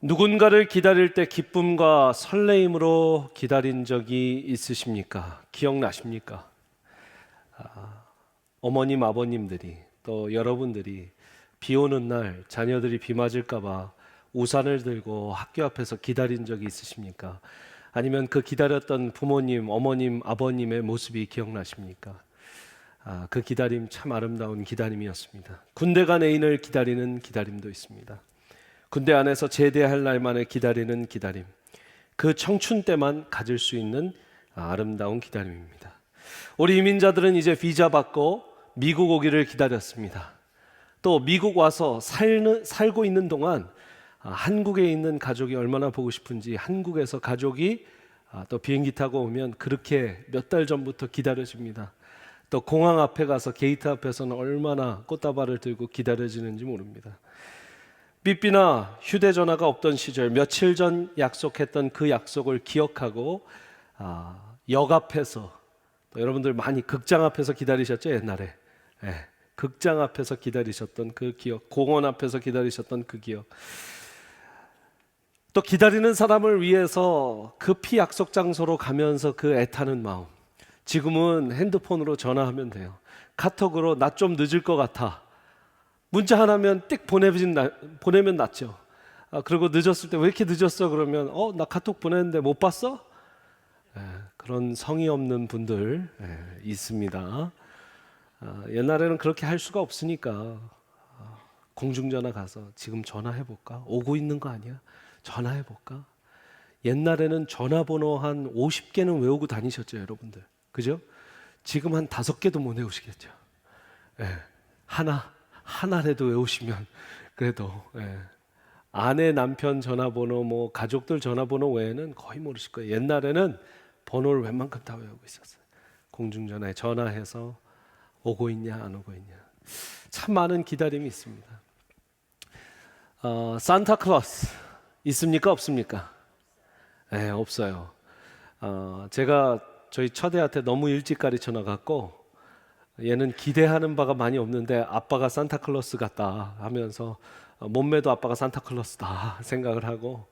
누군가를 기다릴 때 기쁨과 설레임으로 기다린 적이 있으십니까? 기억나십니까? 어머님, 아버님들이 또 여러분들이 비 오는 날 자녀들이 비 맞을까 봐 우산을 들고 학교 앞에서 기다린 적이 있으십니까? 아니면 그 기다렸던 부모님, 어머님, 아버님의 모습이 기억나십니까? 그 기다림 참 아름다운 기다림이었습니다. 군대 간 애인을 기다리는 기다림도 있습니다. 군대 안에서 제대할 날만을 기다리는 기다림, 그 청춘 때만 가질 수 있는 아름다운 기다림입니다. 우리 이민자들은 이제 비자 받고 미국 오기를 기다렸습니다. 또 미국 와서 살고 있는 동안 한국에 있는 가족이 얼마나 보고 싶은지, 한국에서 가족이 또 비행기 타고 오면 그렇게 몇 달 전부터 기다려집니다. 또 공항 앞에 가서 게이트 앞에서는 얼마나 꽃다발을 들고 기다려지는지 모릅니다. 삐삐나 휴대전화가 없던 시절, 며칠 전 약속했던 그 약속을 기억하고 역 앞에서, 또 여러분들 많이 극장 앞에서 기다리셨죠? 옛날에 극장 앞에서 기다리셨던 그 기억, 공원 앞에서 기다리셨던 그 기억, 또 기다리는 사람을 위해서 급히 약속 장소로 가면서 그 애타는 마음. 지금은 핸드폰으로 전화하면 돼요. 카톡으로 나 좀 늦을 것 같아, 문자 하나면 띡 보내면 낫죠. 그리고 늦었을 때 왜 이렇게 늦었어? 그러면 나 카톡 보냈는데 못 봤어? 그런 성의 없는 분들 있습니다. 옛날에는 그렇게 할 수가 없으니까 공중전화 가서 지금 전화해볼까? 오고 있는 거 아니야? 전화해볼까? 옛날에는 전화번호 한 50개는 외우고 다니셨죠, 여러분들. 그죠? 지금 한 5개도 못 외우시겠죠. 하나라도 외우시면 그래도 아내, 남편 전화번호, 뭐 가족들 전화번호 외에는 거의 모르실 거예요. 옛날에는 번호를 웬만큼 다 외우고 있었어요. 공중전화에 전화해서 오고 있냐 안 오고 있냐. 참 많은 기다림이 있습니다. 산타클로스 있습니까 없습니까? 없어요. 제가 저희 처대한테 너무 일찍 가르쳐 놔갖고 얘는 기대하는 바가 많이 없는데 아빠가 산타클로스 같다 하면서 몸매도 아빠가 산타클로스다 생각을 하고,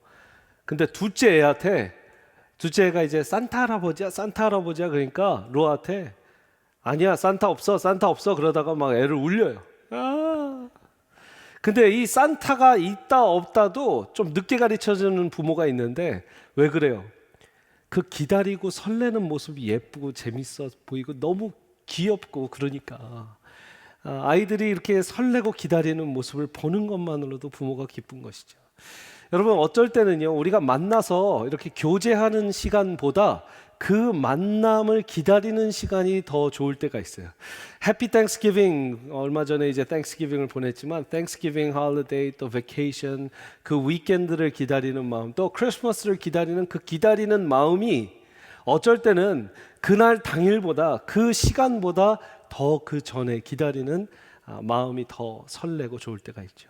근데 둘째 애가 이제 산타 할아버지야 그러니까 로아한테 아니야 산타 없어 그러다가 막 애를 울려요. 근데 이 산타가 있다 없다도 좀 늦게 가르쳐주는 부모가 있는데 왜 그래요? 그 기다리고 설레는 모습이 예쁘고 재밌어 보이고 너무 귀엽고, 그러니까 아이들이 이렇게 설레고 기다리는 모습을 보는 것만으로도 부모가 기쁜 것이죠. 여러분, 어쩔 때는요, 우리가 만나서 이렇게 교제하는 시간보다 그 만남을 기다리는 시간이 더 좋을 때가 있어요. 해피 땡스기빙, 얼마 전에 이제 땡스기빙을 보냈지만 땡스기빙 홀리데이, 또 베케이션, 그 위켄드를 기다리는 마음, 또 크리스마스를 기다리는 그 기다리는 마음이 어쩔 때는 그날 당일보다, 그 시간보다 더 그 전에 기다리는 마음이 더 설레고 좋을 때가 있죠.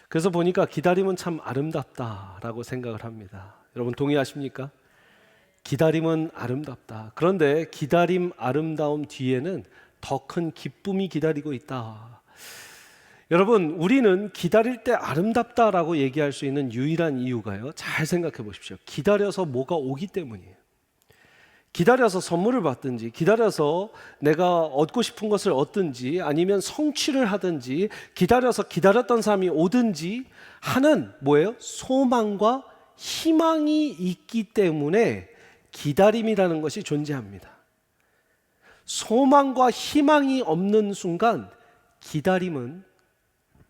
그래서 보니까 기다림은 참 아름답다라고 생각을 합니다. 여러분 동의하십니까? 기다림은 아름답다. 그런데 기다림 아름다움 뒤에는 더 큰 기쁨이 기다리고 있다. 여러분, 우리는 기다릴 때 아름답다라고 얘기할 수 있는 유일한 이유가요, 잘 생각해 보십시오. 기다려서 뭐가 오기 때문이에요. 기다려서 선물을 받든지, 기다려서 내가 얻고 싶은 것을 얻든지, 아니면 성취를 하든지, 기다려서 기다렸던 사람이 오든지 하는 뭐예요? 소망과 희망이 있기 때문에 기다림이라는 것이 존재합니다. 소망과 희망이 없는 순간 기다림은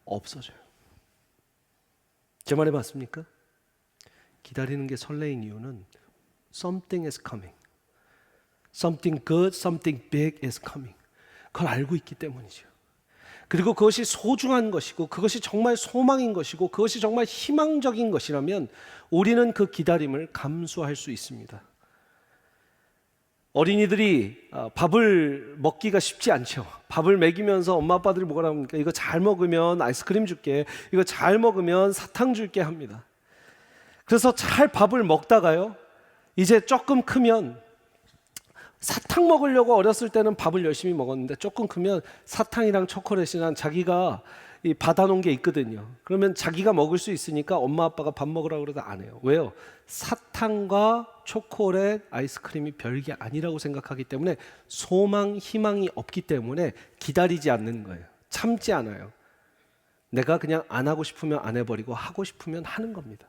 없어져요. 제 말이 맞습니까? 기다리는 게 설레인 이유는 something is coming. Something good, something big is coming. 그걸 알고 있기 때문이죠. 그리고 그것이 소중한 것이고, 그것이 정말 소망인 것이고, 그것이 정말 희망적인 것이라면 우리는 그 기다림을 감수할 수 있습니다. 어린이들이 밥을 먹기가 쉽지 않죠. 밥을 먹이면서 엄마 아빠들이 뭐라 합니까? 이거 잘 먹으면 아이스크림 줄게, 이거 잘 먹으면 사탕 줄게 합니다. 그래서 잘 밥을 먹다가요, 이제 조금 크면, 사탕 먹으려고 어렸을 때는 밥을 열심히 먹었는데 조금 크면 사탕이랑 초콜릿이랑 자기가 받아놓은 게 있거든요. 그러면 자기가 먹을 수 있으니까 엄마 아빠가 밥 먹으라고 그러다 안 해요. 왜요? 사탕과 초콜릿, 아이스크림이 별게 아니라고 생각하기 때문에 소망, 희망이 없기 때문에 기다리지 않는 거예요. 참지 않아요. 내가 그냥 안 하고 싶으면 안 해버리고 하고 싶으면 하는 겁니다.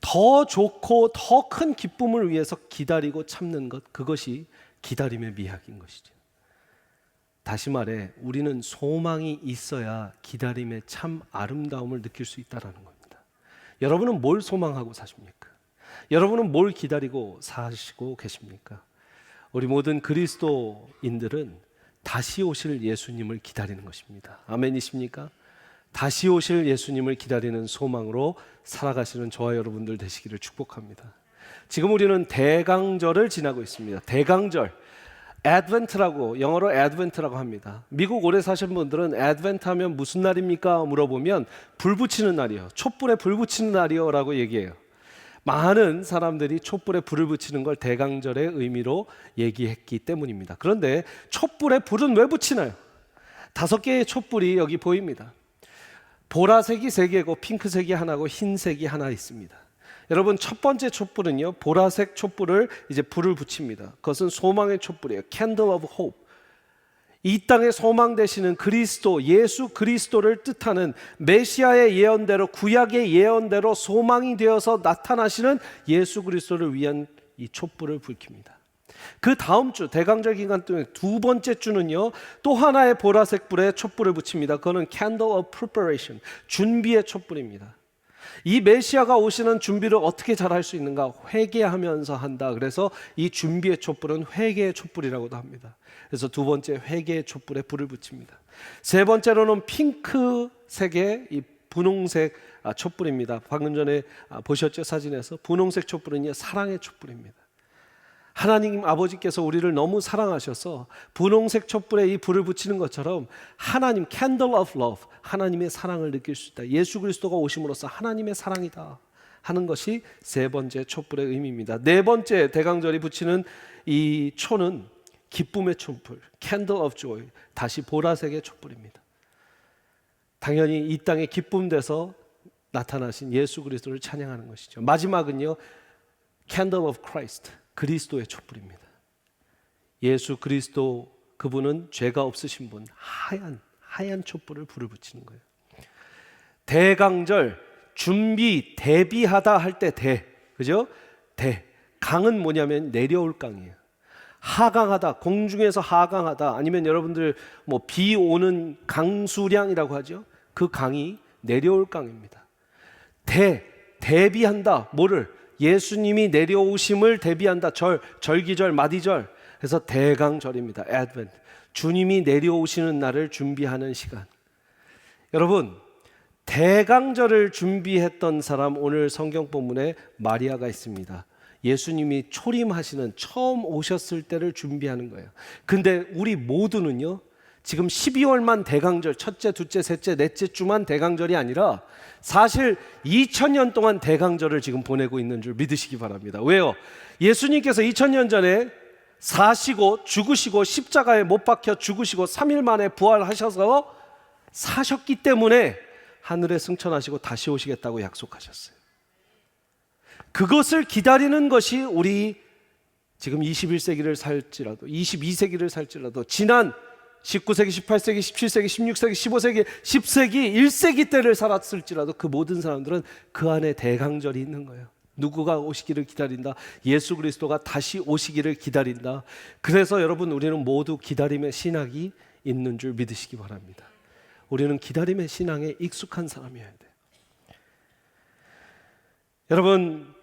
더 좋고 더 큰 기쁨을 위해서 기다리고 참는 것, 그것이 기다림의 미학인 것이죠. 다시 말해 우리는 소망이 있어야 기다림의 참 아름다움을 느낄 수 있다는 겁니다. 여러분은 뭘 소망하고 사십니까? 여러분은 뭘 기다리고 사시고 계십니까? 우리 모든 그리스도인들은 다시 오실 예수님을 기다리는 것입니다. 아멘이십니까? 다시 오실 예수님을 기다리는 소망으로 살아가시는 저와 여러분들 되시기를 축복합니다. 지금 우리는 대강절을 지나고 있습니다. 대강절, 애드벤트라고, 영어로 애드벤트라고 합니다. 미국 오래 사신 분들은 애드벤트 하면 무슨 날입니까? 물어보면 불 붙이는 날이요, 촛불에 불 붙이는 날이요 라고 얘기해요. 많은 사람들이 촛불에 불을 붙이는 걸 대강절의 의미로 얘기했기 때문입니다. 그런데 촛불에 불은 왜 붙이나요? 5개의 촛불이 여기 보입니다. 보라색이 3개고 핑크색이 하나고 흰색이 하나 있습니다. 여러분, 첫 번째 촛불은요, 보라색 촛불을 이제 불을 붙입니다. 그것은 소망의 촛불이에요. Candle of Hope. 이 땅에 소망 되시는 그리스도, 예수 그리스도를 뜻하는 메시아의 예언대로, 구약의 예언대로 소망이 되어서 나타나시는 예수 그리스도를 위한 이 촛불을 불킵니다. 그 다음 주 대강절 기간 동안 두 번째 주는요, 또 하나의 보라색 불에 촛불을 붙입니다. 그거는 Candle of Preparation, 준비의 촛불입니다. 이 메시아가 오시는 준비를 어떻게 잘 할 수 있는가? 회개하면서 한다. 그래서 이 준비의 촛불은 회개의 촛불이라고도 합니다. 그래서 두 번째 회개의 촛불에 불을 붙입니다. 세 번째로는 핑크색의 이 분홍색 촛불입니다. 방금 전에 보셨죠? 사진에서 분홍색 촛불은요, 사랑의 촛불입니다. 하나님 아버지께서 우리를 너무 사랑하셔서 분홍색 촛불에 이 불을 붙이는 것처럼 하나님, Candle of Love, 하나님의 사랑을 느낄 수 있다. 예수 그리스도가 오심으로써 하나님의 사랑이다 하는 것이 세 번째 촛불의 의미입니다. 네 번째 대강절이 붙이는 이 초는 기쁨의 촛불, Candle of Joy, 다시 보라색의 촛불입니다. 당연히 이 땅에 기쁨 돼서 나타나신 예수 그리스도를 찬양하는 것이죠. 마지막은요, Candle of Christ, 그리스도의 촛불입니다. 예수 그리스도, 그분은 죄가 없으신 분, 하얀 촛불을 불을 붙이는 거예요. 대강절, 준비, 대비하다 할 때 그죠? 강은 뭐냐면 내려올 강이에요. 하강하다, 공중에서 하강하다, 아니면 여러분들 비 오는 강수량이라고 하죠. 그 강이 내려올 강입니다. 대비한다, 뭐를? 예수님이 내려오심을 대비한다. 절기절, 마디절. 그래서 대강절입니다. 애드벤트. 주님이 내려오시는 날을 준비하는 시간. 여러분, 대강절을 준비했던 사람, 오늘 성경 본문에 마리아가 있습니다. 예수님이 초림하시는, 처음 오셨을 때를 준비하는 거예요. 근데 우리 모두는요, 지금 12월만 대강절, 첫째, 둘째, 셋째, 넷째 주만 대강절이 아니라 사실 2000년 동안 대강절을 지금 보내고 있는 줄 믿으시기 바랍니다. 왜요? 예수님께서 2000년 전에 사시고 죽으시고 십자가에 못 박혀 죽으시고 3일 만에 부활하셔서 사셨기 때문에 하늘에 승천하시고 다시 오시겠다고 약속하셨어요. 그것을 기다리는 것이 우리 지금 21세기를 살지라도, 22세기를 살지라도, 지난 19세기, 18세기, 17세기, 16세기, 15세기, 10세기, 1세기 때를 살았을지라도 그 모든 사람들은 그 안에 대강절이 있는 거예요. 누구가 오시기를 기다린다? 예수 그리스도가 다시 오시기를 기다린다. 그래서 여러분, 우리는 모두 기다림의 신학이 있는 줄 믿으시기 바랍니다. 우리는 기다림의 신앙에 익숙한 사람이어야 돼요. 여러분,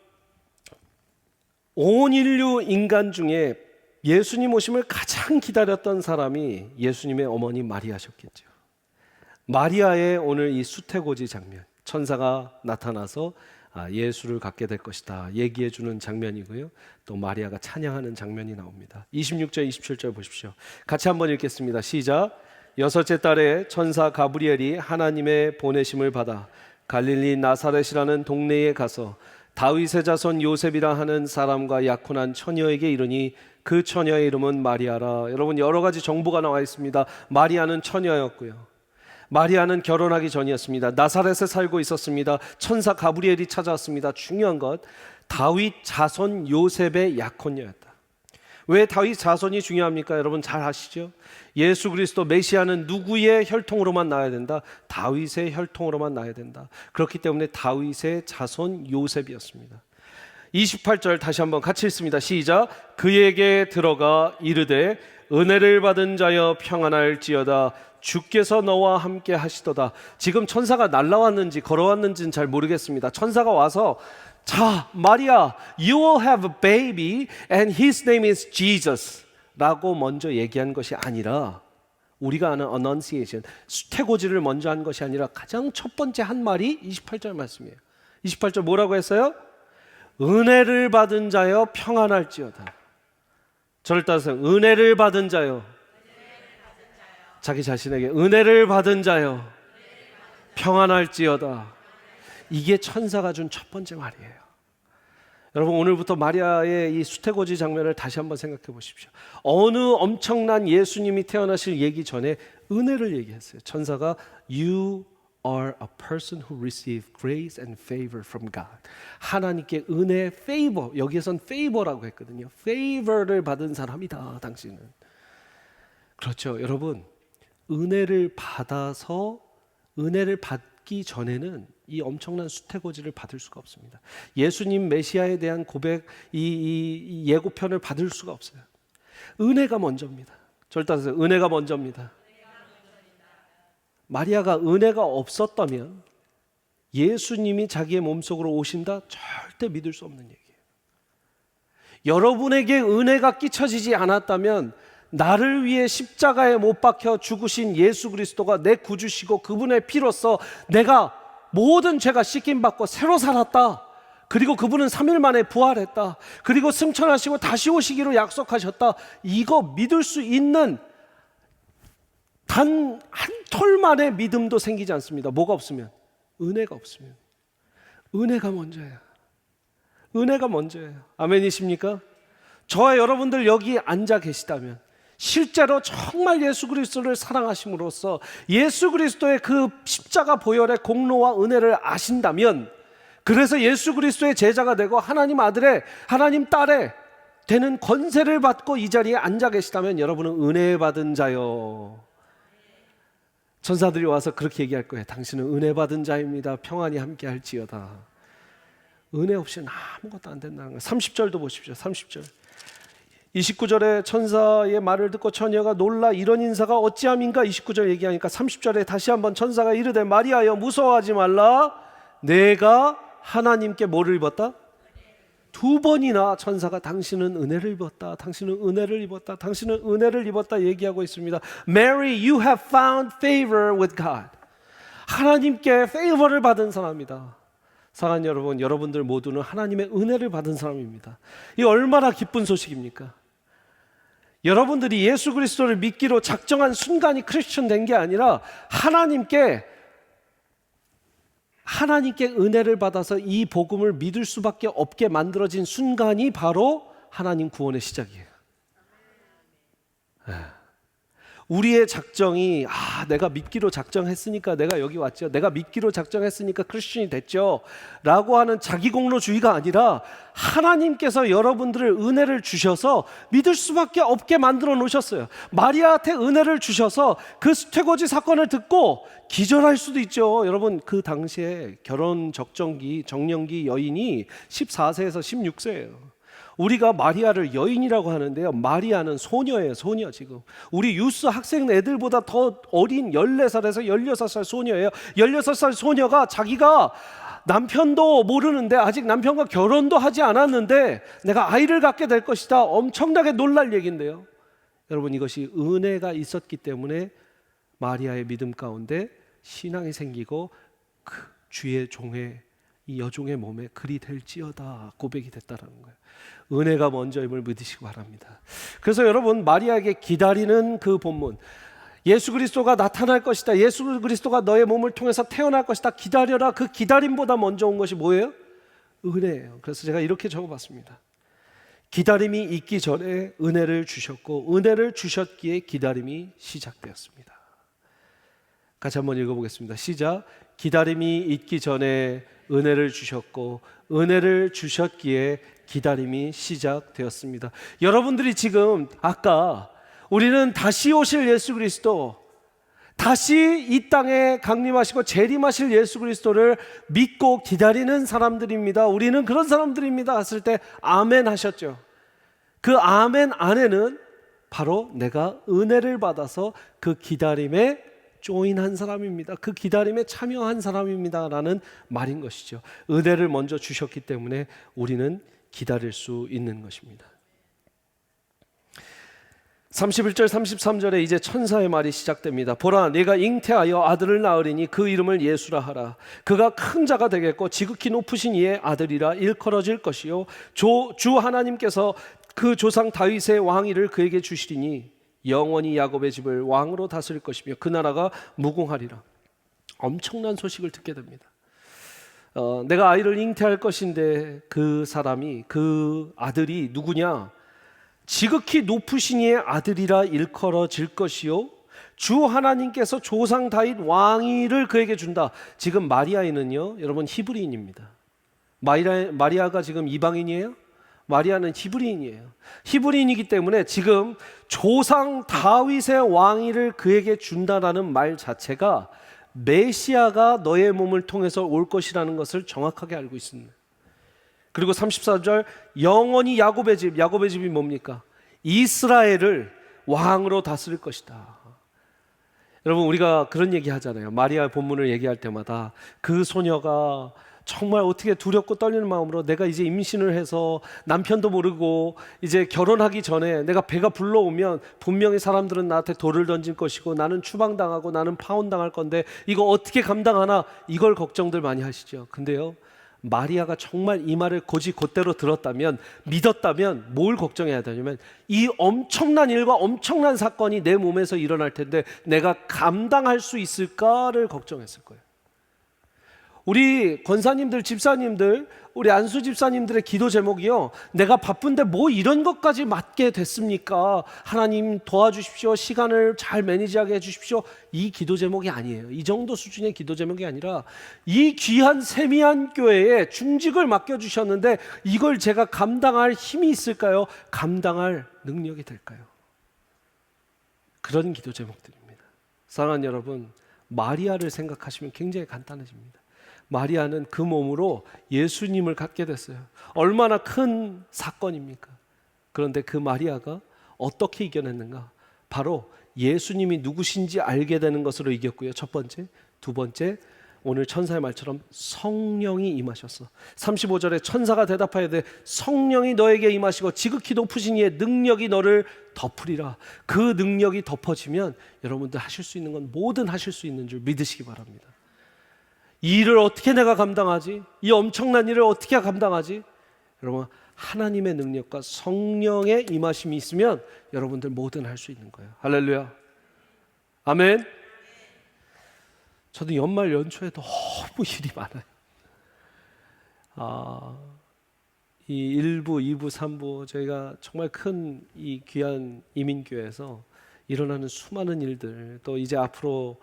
온 인류 인간 중에 예수님 오심을 가장 기다렸던 사람이 예수님의 어머니 마리아셨겠죠. 마리아의 오늘 이 수태고지 장면, 천사가 나타나서 예수를 갖게 될 것이다 얘기해 주는 장면이고요. 또 마리아가 찬양하는 장면이 나옵니다. 26절, 27절 보십시오. 같이 한번 읽겠습니다. 시작. 6째 달에 천사 가브리엘이 하나님의 보내심을 받아 갈릴리 나사렛이라는 동네에 가서 다윗의 자손 요셉이라 하는 사람과 약혼한 처녀에게 이르니 그 처녀의 이름은 마리아라. 여러분, 여러 가지 정보가 나와 있습니다. 마리아는 처녀였고요. 마리아는 결혼하기 전이었습니다. 나사렛에 살고 있었습니다. 천사 가브리엘이 찾아왔습니다. 중요한 것, 다윗 자손 요셉의 약혼녀였다. 왜 다윗 자손이 중요합니까? 여러분 잘 아시죠? 예수 그리스도 메시아는 누구의 혈통으로만 나야 된다? 다윗의 혈통으로만 나야 된다. 그렇기 때문에 다윗의 자손 요셉이었습니다. 28절 다시 한번 같이 읽습니다. 시작. 그에게 들어가 이르되 은혜를 받은 자여 평안할지어다. 주께서 너와 함께 하시도다. 지금 천사가 날라왔는지 걸어왔는지는 잘 모르겠습니다. 천사가 와서 자, 마리아, you will have a baby and his name is Jesus 라고 먼저 얘기한 것이 아니라, 우리가 아는 annunciation, 수태고지를 먼저 한 것이 아니라 가장 첫 번째 한 말이 28절 말씀이에요. 28절 뭐라고 했어요? 은혜를 받은 자여 평안할지어다. 저를 따라서 은혜를 받은 자여, 자기 자신에게 은혜를 받은 자여 평안할지어다. 이게 천사가 준 첫 번째 말이에요. 여러분 오늘부터 마리아의 이 수태고지 장면을 다시 한번 생각해 보십시오. 어느 엄청난 예수님이 태어나실 얘기 전에 은혜를 얘기했어요. 천사가 You are a person who received grace and favor from God. 하나님께 은혜, favor, 여기에선 favor라고 했거든요. favor를 받은 사람이다 당신은. 그렇죠 여러분, 은혜를 받아서 은혜를 받기 전에는 이 엄청난 수태고지를 받을 수가 없습니다. 예수님 메시아에 대한 고백, 이 예고편을 받을 수가 없어요. 은혜가 먼저입니다. 저를 따라서 은혜가 먼저입니다. 마리아가 은혜가 없었다면 예수님이 자기의 몸속으로 오신다? 절대 믿을 수 없는 얘기예요. 여러분에게 은혜가 끼쳐지지 않았다면 나를 위해 십자가에 못 박혀 죽으신 예수 그리스도가 내 구주시고 그분의 피로써 내가 모든 죄가 씻김받고 새로 살았다. 그리고 그분은 3일 만에 부활했다. 그리고 승천하시고 다시 오시기로 약속하셨다. 이거 믿을 수 있는 단 한 톨만의 믿음도 생기지 않습니다. 뭐가 없으면? 은혜가 없으면. 은혜가 먼저예요. 은혜가 먼저예요. 아멘이십니까? 저와 여러분들 여기 앉아 계시다면 실제로 정말 예수 그리스도를 사랑하심으로써 예수 그리스도의 그 십자가 보혈의 공로와 은혜를 아신다면, 그래서 예수 그리스도의 제자가 되고 하나님 아들의, 하나님 딸의 되는 권세를 받고 이 자리에 앉아 계시다면 여러분은 은혜 받은 자요. 천사들이 와서 그렇게 얘기할 거예요. 당신은 은혜 받은 자입니다. 평안히 함께 할지어다. 은혜 없이는 아무것도 안 된다는 거예요. 30절도 보십시오. 30절. 29절에 천사의 말을 듣고 처녀가 놀라 이런 인사가 어찌함인가 29절 얘기하니까 30절에 다시 한번 천사가 이르되 마리아여 무서워하지 말라. 내가 하나님께 뭐를 입었다? 두 번이나 천사가 당신은 은혜를 입었다, 당신은 은혜를 입었다, 당신은 은혜를 입었다 얘기하고 있습니다. Mary, you have found favor with God. 하나님께 favor를 받은 사람이다. 사랑하는 여러분, 여러분들 모두는 하나님의 은혜를 받은 사람입니다. 이 얼마나 기쁜 소식입니까? 여러분들이 예수 그리스도를 믿기로 작정한 순간이 크리스천 된 게 아니라 하나님께 은혜를 받아서 이 복음을 믿을 수밖에 없게 만들어진 순간이 바로 하나님 구원의 시작이에요. 우리의 작정이 내가 믿기로 작정했으니까 내가 여기 왔죠, 내가 믿기로 작정했으니까 크리스천이 됐죠 라고 하는 자기 공로주의가 아니라 하나님께서 여러분들을 은혜를 주셔서 믿을 수밖에 없게 만들어 놓으셨어요. 마리아한테 은혜를 주셔서 그 수태고지 사건을 듣고 기절할 수도 있죠. 여러분 그 당시에 결혼 정년기 여인이 14세에서 16세예요 우리가 마리아를 여인이라고 하는데요, 마리아는 소녀예요. 소녀. 지금 우리 유스 학생 애들보다 더 어린 14살에서 16살 소녀예요. 16살 소녀가 자기가 남편도 모르는데, 아직 남편과 결혼도 하지 않았는데 내가 아이를 갖게 될 것이다, 엄청나게 놀랄 얘기인데요. 여러분 이것이 은혜가 있었기 때문에 마리아의 믿음 가운데 신앙이 생기고 그 주의 종의 이 여종의 몸에 그리 될지어다 고백이 됐다라는 거예요. 은혜가 먼저임을 믿으시기 바랍니다. 그래서 여러분 마리아에게 기다리는 그 본문, 예수 그리스도가 나타날 것이다, 예수 그리스도가 너의 몸을 통해서 태어날 것이다, 기다려라. 그 기다림보다 먼저 온 것이 뭐예요? 은혜예요. 그래서 제가 이렇게 적어봤습니다. 기다림이 있기 전에 은혜를 주셨고 은혜를 주셨기에 기다림이 시작되었습니다. 같이 한번 읽어보겠습니다. 시작. 기다림이 있기 전에 은혜를 주셨고 은혜를 주셨기에 기다림이 시작되었습니다. 여러분들이 지금 아까 우리는 다시 오실 예수 그리스도, 다시 이 땅에 강림하시고 재림하실 예수 그리스도를 믿고 기다리는 사람들입니다. 우리는 그런 사람들입니다 했을 때 아멘 하셨죠. 그 아멘 안에는 바로 내가 은혜를 받아서 그 기다림에 조인한 사람입니다. 그 기다림에 참여한 사람입니다 라는 말인 것이죠. 은혜를 먼저 주셨기 때문에 우리는 기다릴 수 있는 것입니다. 31절 33절에 이제 천사의 말이 시작됩니다. 보라, 네가 잉태하여 아들을 낳으리니 그 이름을 예수라 하라. 그가 큰 자가 되겠고 지극히 높으신 이의 아들이라 일컬어질 것이요 주 하나님께서 그 조상 다윗의 왕위를 그에게 주시리니 영원히 야곱의 집을 왕으로 다스릴 것이며 그 나라가 무궁하리라. 엄청난 소식을 듣게 됩니다. 내가 아이를 잉태할 것인데 그 사람이, 그 아들이 누구냐? 지극히 높으신 이의 아들이라 일컬어질 것이요 주 하나님께서 조상 다윗 왕위를 그에게 준다. 지금 마리아인은요 여러분 히브리인입니다. 마리아가 지금 이방인이에요? 마리아는 히브리인이에요. 히브리인이기 때문에 지금 조상 다윗의 왕위를 그에게 준다라는 말 자체가 메시아가 너의 몸을 통해서 올 것이라는 것을 정확하게 알고 있습니다. 그리고 34절 영원히 야곱의 집이 뭡니까? 이스라엘을 왕으로 다스릴 것이다. 여러분 우리가 그런 얘기 하잖아요. 마리아 본문을 얘기할 때마다 그 소녀가 정말 어떻게 두렵고 떨리는 마음으로 내가 이제 임신을 해서 남편도 모르고 이제 결혼하기 전에 내가 배가 불러오면 분명히 사람들은 나한테 돌을 던질 것이고 나는 추방당하고 나는 파혼당할 건데 이거 어떻게 감당하나, 이걸 걱정들 많이 하시죠. 근데요 마리아가 정말 이 말을 곧대로 들었다면, 믿었다면 뭘 걱정해야 되냐면 이 엄청난 일과 엄청난 사건이 내 몸에서 일어날 텐데 내가 감당할 수 있을까를 걱정했을 거예요. 우리 권사님들, 집사님들, 우리 안수 집사님들의 기도 제목이요, 내가 바쁜데 뭐 이런 것까지 맡게 됐습니까? 하나님 도와주십시오, 시간을 잘 매니지하게 해주십시오. 이 기도 제목이 아니에요. 이 정도 수준의 기도 제목이 아니라 이 귀한 세미한 교회에 중직을 맡겨주셨는데 이걸 제가 감당할 힘이 있을까요? 감당할 능력이 될까요? 그런 기도 제목들입니다. 사랑하는 여러분, 마리아를 생각하시면 굉장히 간단해집니다. 마리아는 그 몸으로 예수님을 갖게 됐어요. 얼마나 큰 사건입니까? 그런데 그 마리아가 어떻게 이겨냈는가? 바로 예수님이 누구신지 알게 되는 것으로 이겼고요. 첫 번째. 두 번째, 오늘 천사의 말처럼 성령이 임하셨어. 35절에 천사가 대답하여 돼 성령이 너에게 임하시고 지극히 높으신 이의 능력이 너를 덮으리라. 그 능력이 덮어지면 여러분들 하실 수 있는 건 뭐든 하실 수 있는 줄 믿으시기 바랍니다. 이 일을 어떻게 내가 감당하지? 이 엄청난 일을 어떻게 감당하지? 여러분, 하나님의 능력과 성령의 임하심이 있으면 여러분들 뭐든 할 수 있는 거예요. 할렐루야. 아멘. 저도 연말 연초에 너무 일이 많아요. 이 1부, 2부, 3부 저희가 정말 큰 이 귀한 이민교회에서 일어나는 수많은 일들, 또 이제 앞으로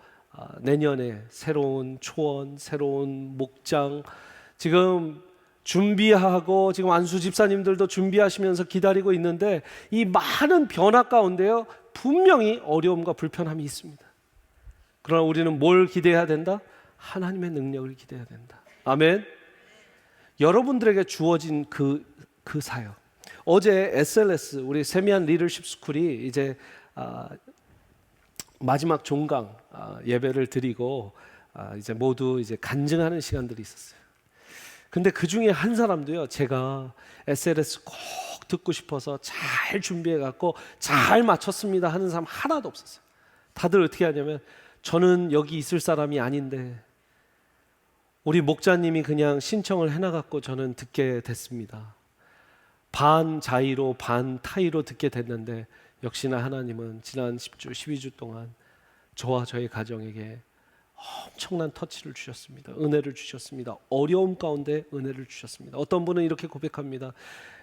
내년에 새로운 초원, 새로운 목장 지금 준비하고 지금 안수 집사님들도 준비하시면서 기다리고 있는데 이 많은 변화 가운데요 분명히 어려움과 불편함이 있습니다. 그러나 우리는 뭘 기대해야 된다? 하나님의 능력을 기대해야 된다. 아멘. 여러분들에게 주어진 그 사역, 어제 SLS 우리 세미한 리더십 스쿨이 이제 마지막 종강 예배를 드리고 이제 모두 이제 간증하는 시간들이 있었어요. 근데 그 중에 한 사람도요, 제가 SLS 꼭 듣고 싶어서 잘 준비해 갖고 잘 마쳤습니다 하는 사람 하나도 없었어요. 다들 어떻게 하냐면 저는 여기 있을 사람이 아닌데 우리 목자님이 그냥 신청을 해놔갖고 저는 듣게 됐습니다. 반 자의로 반 타의로 듣게 됐는데 역시나 하나님은 지난 10주, 12주 동안 저와 저의 가정에게 엄청난 터치를 주셨습니다. 은혜를 주셨습니다. 어려움 가운데 은혜를 주셨습니다. 어떤 분은 이렇게 고백합니다.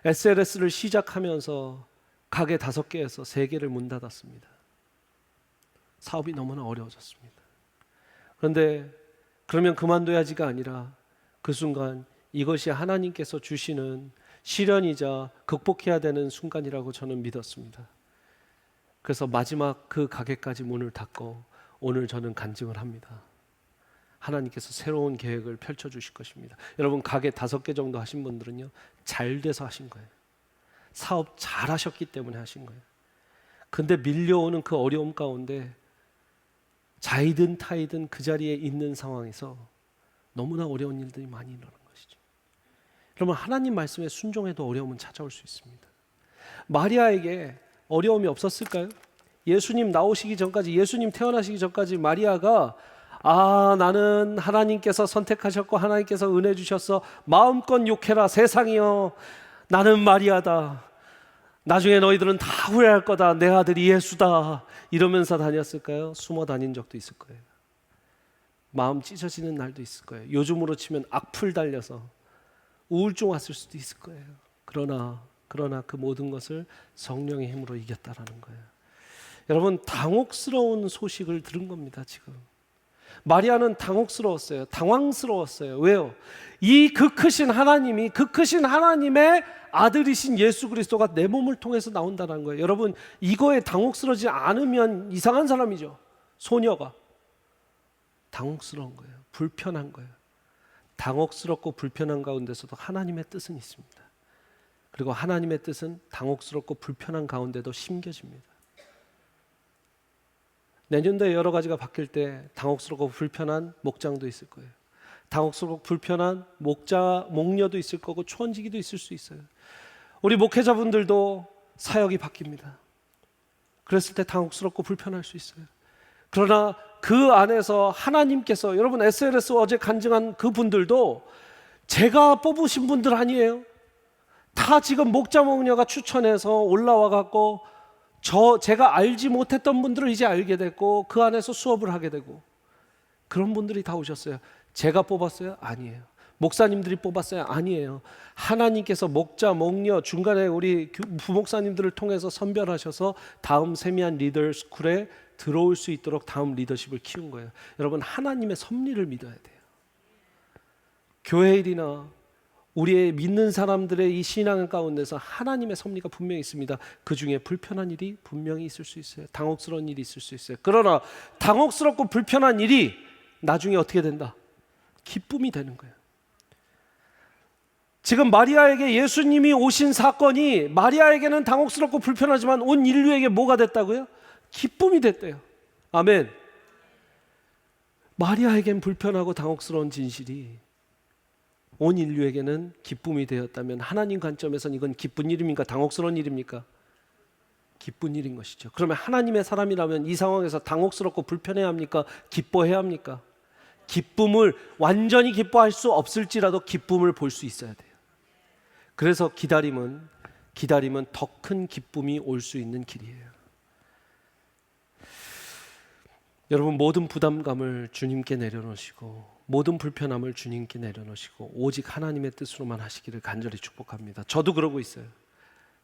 SLS를 시작하면서 가게 5개에서 3개를 문 닫았습니다. 사업이 너무나 어려워졌습니다. 그런데 그러면 그만둬야지가 아니라 그 순간 이것이 하나님께서 주시는 시련이자 극복해야 되는 순간이라고 저는 믿었습니다. 그래서 마지막 그 가게까지 문을 닫고 오늘 저는 간증을 합니다. 하나님께서 새로운 계획을 펼쳐주실 것입니다. 여러분, 가게 5개 정도 하신 분들은요, 잘 돼서 하신 거예요. 사업 잘 하셨기 때문에 하신 거예요. 근데 밀려오는 그 어려움 가운데 자이든 타이든 그 자리에 있는 상황에서 너무나 어려운 일들이 많이 일어난 것이죠. 여러분, 하나님 말씀에 순종해도 어려움은 찾아올 수 있습니다. 마리아에게 어려움이 없었을까요? 예수님 나오시기 전까지, 예수님 태어나시기 전까지 마리아가 나는 하나님께서 선택하셨고 하나님께서 은혜 주셔서 마음껏 욕해라 세상이여, 나는 마리아다, 나중에 너희들은 다 후회할 거다, 내 아들이 예수다, 이러면서 다녔을까요? 숨어 다닌 적도 있을 거예요. 마음 찢어지는 날도 있을 거예요. 요즘으로 치면 악플 달려서 우울증 왔을 수도 있을 거예요. 그러나 그 모든 것을 성령의 힘으로 이겼다라는 거예요. 여러분, 당혹스러운 소식을 들은 겁니다. 지금 마리아는 당혹스러웠어요. 당황스러웠어요. 왜요? 이 그 크신 하나님이, 그 크신 하나님의 아들이신 예수 그리스도가 내 몸을 통해서 나온다는 거예요. 여러분, 이거에 당혹스러워지 않으면 이상한 사람이죠. 소녀가 당혹스러운 거예요. 불편한 거예요. 당혹스럽고 불편한 가운데서도 하나님의 뜻은 있습니다. 그리고 하나님의 뜻은 당혹스럽고 불편한 가운데도 심겨집니다. 내년도에 여러 가지가 바뀔 때 당혹스럽고 불편한 목장도 있을 거예요. 당혹스럽고 불편한 목녀도 있을 거고 초원지기도 있을 수 있어요. 우리 목회자분들도 사역이 바뀝니다. 그랬을 때 당혹스럽고 불편할 수 있어요. 그러나 그 안에서 하나님께서, 여러분 SLS 어제 간증한 그 분들도 제가 뽑으신 분들 아니에요. 다 지금 목자 목녀가 추천해서 올라와 갖고 제가 알지 못했던 분들을 이제 알게 됐고 그 안에서 수업을 하게 되고 그런 분들이 다 오셨어요. 제가 뽑았어요? 아니에요. 목사님들이 뽑았어요? 아니에요. 하나님께서 목자, 목녀, 중간에 우리 부목사님들을 통해서 선별하셔서 다음 세미한 리더 스쿨에 들어올 수 있도록 다음 리더십을 키운 거예요. 여러분, 하나님의 섭리를 믿어야 돼요. 교회 일이나 우리의 믿는 사람들의 이 신앙 가운데서 하나님의 섭리가 분명히 있습니다. 그 중에 불편한 일이 분명히 있을 수 있어요. 당혹스러운 일이 있을 수 있어요. 그러나 당혹스럽고 불편한 일이 나중에 어떻게 된다? 기쁨이 되는 거예요. 지금 마리아에게 예수님이 오신 사건이 마리아에게는 당혹스럽고 불편하지만 온 인류에게 뭐가 됐다고요? 기쁨이 됐대요. 아멘. 마리아에겐 불편하고 당혹스러운 진실이 온 인류에게는 기쁨이 되었다면 하나님 관점에서는 이건 기쁜 일입니까? 당혹스러운 일입니까? 기쁜 일인 것이죠. 그러면 하나님의 사람이라면 이 상황에서 당혹스럽고 불편해야 합니까? 기뻐해야 합니까? 기쁨을 완전히 기뻐할 수 없을지라도 기쁨을 볼 수 있어야 돼요. 그래서 기다림은 더 큰 기쁨이 올 수 있는 길이에요. 여러분, 모든 부담감을 주님께 내려놓으시고 모든 불편함을 주님께 내려놓으시고 오직 하나님의 뜻으로만 하시기를 간절히 축복합니다. 저도 그러고 있어요.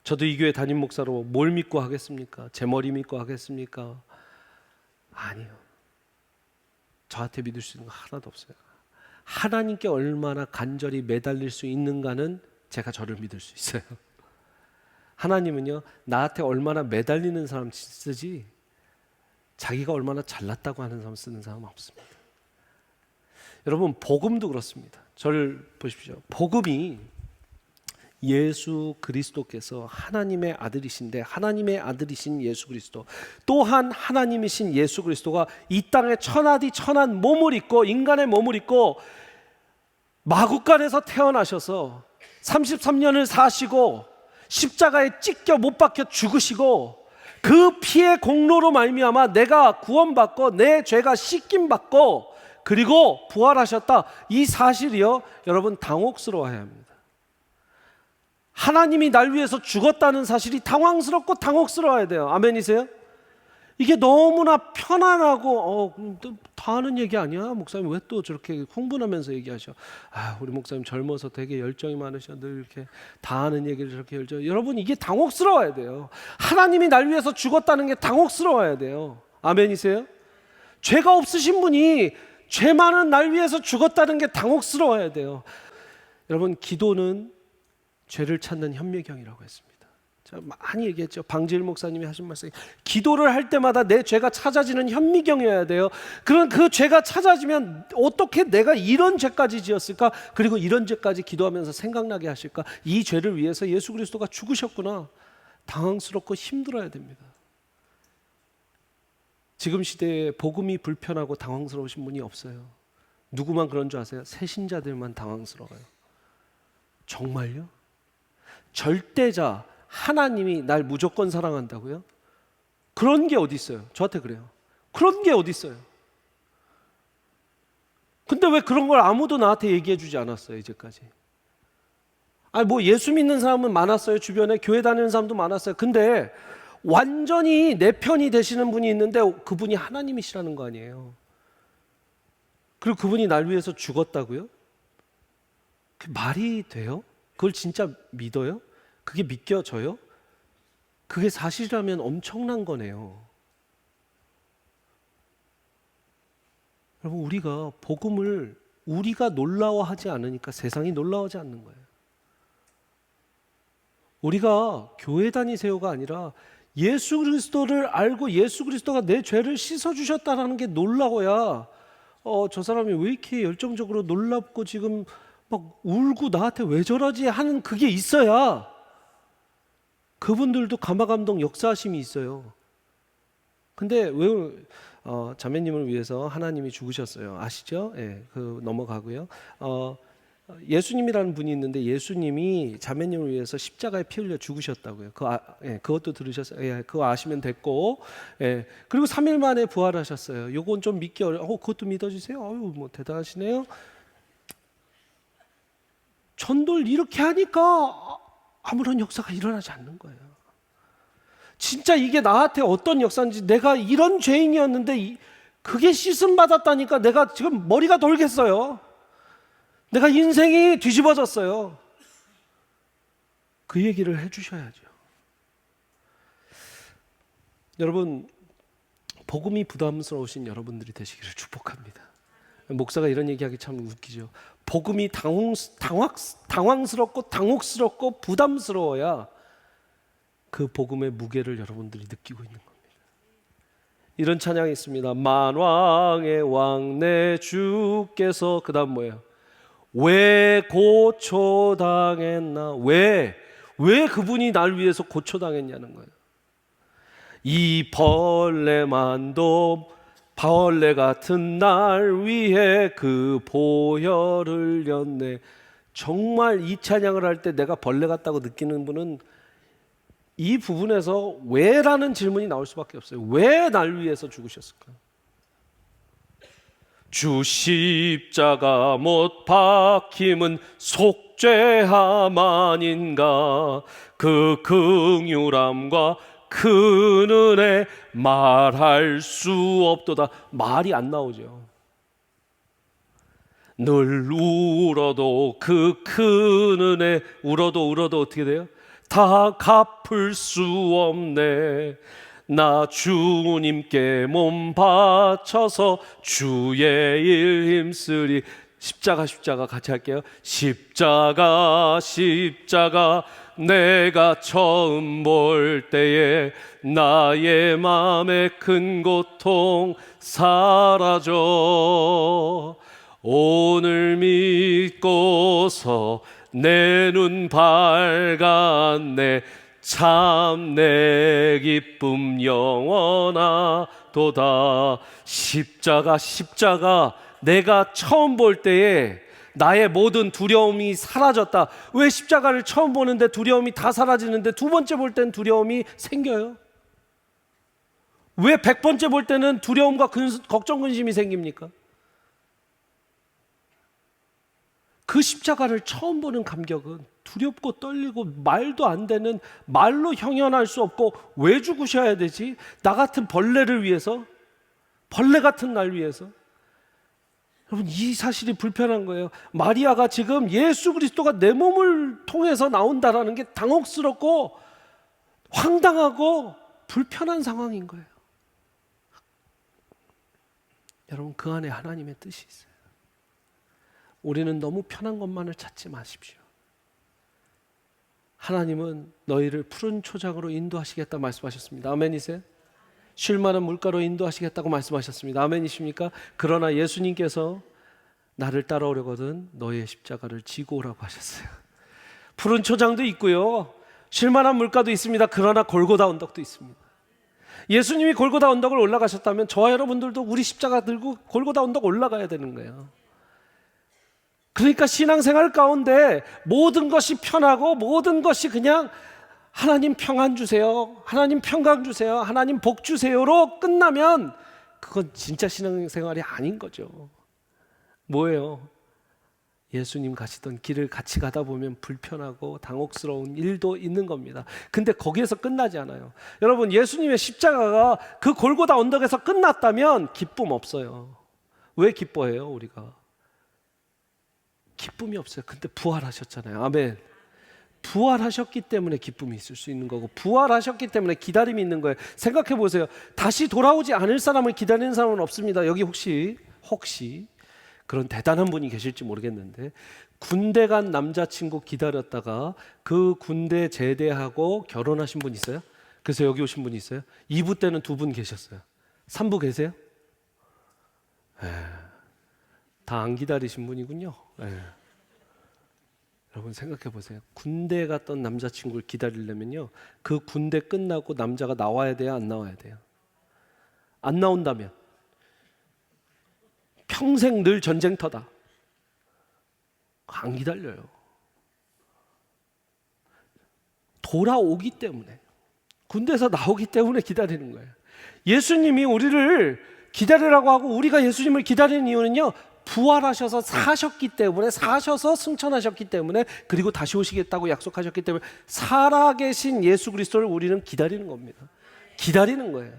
저도 이 교회 담임 목사로 뭘 믿고 하겠습니까? 제 머리 믿고 하겠습니까? 아니요. 저한테 믿을 수 있는 거 하나도 없어요. 하나님께 얼마나 간절히 매달릴 수 있는가는 제가 저를 믿을 수 있어요. 하나님은요, 나한테 얼마나 매달리는 사람 쓰지 자기가 얼마나 잘났다고 하는 사람 쓰는 사람 없습니다. 여러분, 복음도 그렇습니다. 저를 보십시오. 복음이 예수 그리스도께서 하나님의 아들이신데 하나님의 아들이신 예수 그리스도 또한 하나님이신 예수 그리스도가 이 땅에 천하디 천한 몸을 입고 인간의 몸을 입고 마구간에서 태어나셔서 33년을 사시고 십자가에 찢겨 못 박혀 죽으시고 그 피의 공로로 말미암아 내가 구원받고 내 죄가 씻김받고 그리고 부활하셨다. 이 사실이요, 여러분 당혹스러워해야 합니다. 하나님이 날 위해서 죽었다는 사실이 당황스럽고 당혹스러워야 돼요. 아멘이세요? 이게 너무나 편안하고 다 아는 얘기 아니야? 목사님 왜 또 저렇게 흥분하면서 얘기하셔? 우리 목사님 젊어서 되게 열정이 많으셔. 늘 이렇게 다 아는 얘기를 저렇게 여러분, 이게 당혹스러워야 돼요. 하나님이 날 위해서 죽었다는 게 당혹스러워야 돼요. 아멘이세요? 죄가 없으신 분이 죄 많은 날 위해서 죽었다는 게 당혹스러워야 돼요. 여러분, 기도는 죄를 찾는 현미경이라고 했습니다. 제가 많이 얘기했죠. 방지일 목사님이 하신 말씀이, 기도를 할 때마다 내 죄가 찾아지는 현미경이어야 돼요. 그런 그 죄가 찾아지면 어떻게 내가 이런 죄까지 지었을까? 그리고 이런 죄까지 기도하면서 생각나게 하실까? 이 죄를 위해서 예수 그리스도가 죽으셨구나. 당황스럽고 힘들어야 됩니다. 지금 시대에 복음이 불편하고 당황스러우신 분이 없어요. 누구만 그런 줄 아세요? 새신자들만 당황스러워요. 정말요? 절대자 하나님이 날 무조건 사랑한다고요? 그런 게 어디 있어요? 저한테 그래요. 그런 게 어디 있어요? 근데 왜 그런 걸 아무도 나한테 얘기해 주지 않았어요, 이제까지? 아니, 뭐 예수 믿는 사람은 많았어요. 주변에 교회 다니는 사람도 많았어요. 근데 완전히 내 편이 되시는 분이 있는데 그분이 하나님이시라는 거 아니에요. 그리고 그분이 날 위해서 죽었다고요? 그게 말이 돼요? 그걸 진짜 믿어요? 그게 믿겨져요? 그게 사실이라면 엄청난 거네요. 여러분, 우리가 복음을 우리가 놀라워하지 않으니까 세상이 놀라워하지 않는 거예요. 우리가 교회 다니세요가 아니라 예수 그리스도를 알고 예수 그리스도가 내 죄를 씻어주셨다는 게 놀라워야 저 사람이 왜 이렇게 열정적으로 놀랍고 지금 막 울고 나한테 왜 저러지 하는 그게 있어야 그분들도 감화감동 역사하심이 있어요. 근데 왜 자매님을 위해서 하나님이 죽으셨어요. 아시죠? 예, 그 넘어가고요. 예수님이라는 분이 있는데 예수님이 자매님을 위해서 십자가에 피 흘려 죽으셨다고요. 그것도 들으셨어요? 예, 그거 아시면 됐고, 예, 그리고 3일 만에 부활하셨어요. 요건 좀 믿기 어려워. 그것도 믿어주세요. 어유, 뭐 대단하시네요. 전도를 이렇게 하니까 아무런 역사가 일어나지 않는 거예요. 진짜 이게 나한테 어떤 역사인지, 내가 이런 죄인이었는데 그게 씻음 받았다니까 내가 지금 머리가 돌겠어요. 내가 인생이 뒤집어졌어요. 그 얘기를 해주셔야죠. 여러분, 복음이 부담스러우신 여러분들이 되시기를 축복합니다. 목사가 이런 얘기하기 참 웃기죠. 복음이 당황스럽고 당혹스럽고 부담스러워야 그 복음의 무게를 여러분들이 느끼고 있는 겁니다. 이런 찬양이 있습니다. 만왕의 왕 내 주께서, 그 다음 뭐예요? 왜 고초당했나? 왜 그분이 날 위해서 고초당했냐는 거예요. 이 벌레만도 벌레 같은 날 위해 그 보혈을 흘렸네. 정말 이 찬양을 할 때 내가 벌레 같다고 느끼는 분은 이 부분에서 왜라는 질문이 나올 수밖에 없어요. 왜 날 위해서 죽으셨을까? 주 십자가 못 박힘은 속죄함 아닌가? 그 긍휼함과 그 은혜 말할 수 없도다. 말이 안 나오죠. 늘 울어도 그 큰 은혜, 울어도 어떻게 돼요? 다 갚을 수 없네. 나 주님께 몸 바쳐서 주의 일 힘쓰리. 십자가 같이 할게요. 십자가 내가 처음 볼 때에 나의 마음에 큰 고통 사라져. 오늘 믿고서 내 눈 밝았네. 참 내 기쁨 영원하도다. 십자가 내가 처음 볼 때에 나의 모든 두려움이 사라졌다. 왜 십자가를 처음 보는데 두려움이 다 사라지는데 두 번째 볼 때는 두려움이 생겨요? 왜 100번째 볼 때는 두려움과 걱정 근심이 생깁니까? 그 십자가를 처음 보는 감격은 두렵고 떨리고 말도 안 되는, 말로 형언할 수 없고, 왜 죽으셔야 되지? 나 같은 벌레를 위해서? 벌레 같은 날 위해서? 여러분, 이 사실이 불편한 거예요. 마리아가 지금 예수 그리스도가 내 몸을 통해서 나온다라는 게 당혹스럽고 황당하고 불편한 상황인 거예요. 여러분, 그 안에 하나님의 뜻이 있어요. 우리는 너무 편한 것만을 찾지 마십시오. 하나님은 너희를 푸른 초장으로 인도하시겠다 말씀하셨습니다. 아멘이세요? 쉴 만한 물가로 인도하시겠다고 말씀하셨습니다. 아멘이십니까? 그러나 예수님께서 나를 따라오려거든 너희의 십자가를 지고 오라고 하셨어요. 푸른 초장도 있고요, 쉴 만한 물가도 있습니다. 그러나 골고다 언덕도 있습니다. 예수님이 골고다 언덕을 올라가셨다면 저와 여러분들도 우리 십자가 들고 골고다 언덕 올라가야 되는 거예요. 그러니까 신앙생활 가운데 모든 것이 편하고 모든 것이 그냥 하나님 평안 주세요, 하나님 평강 주세요, 하나님 복 주세요로 끝나면 그건 진짜 신앙생활이 아닌 거죠. 뭐예요? 예수님 가시던 길을 같이 가다 보면 불편하고 당혹스러운 일도 있는 겁니다. 근데 거기에서 끝나지 않아요. 여러분, 예수님의 십자가가 그 골고다 언덕에서 끝났다면 기쁨 없어요. 왜 기뻐해요 우리가? 기쁨이 없어요. 근데 부활하셨잖아요. 아멘. 부활하셨기 때문에 기쁨이 있을 수 있는 거고, 부활하셨기 때문에 기다림이 있는 거예요. 생각해 보세요. 다시 돌아오지 않을 사람을 기다리는 사람은 없습니다. 여기 혹시 그런 대단한 분이 계실지 모르겠는데, 군대 간 남자친구 기다렸다가 그 군대 제대하고 결혼하신 분 있어요? 그래서 여기 오신 분 있어요? 2부 때는 2분 계셨어요. 3부 계세요? 다 안 기다리신 분이군요. 여러분 생각해 보세요. 군대 갔던 남자친구를 기다리려면요, 그 군대 끝나고 남자가 나와야 돼요, 안 나와야 돼요? 안 나온다면 평생 늘 전쟁터다. 안 기다려요. 돌아오기 때문에, 군대에서 나오기 때문에 기다리는 거예요. 예수님이 우리를 기다리라고 하고 우리가 예수님을 기다리는 이유는요, 부활하셔서 사셨기 때문에, 사셔서 승천하셨기 때문에, 그리고 다시 오시겠다고 약속하셨기 때문에 살아계신 예수 그리스도를 우리는 기다리는 겁니다. 기다리는 거예요.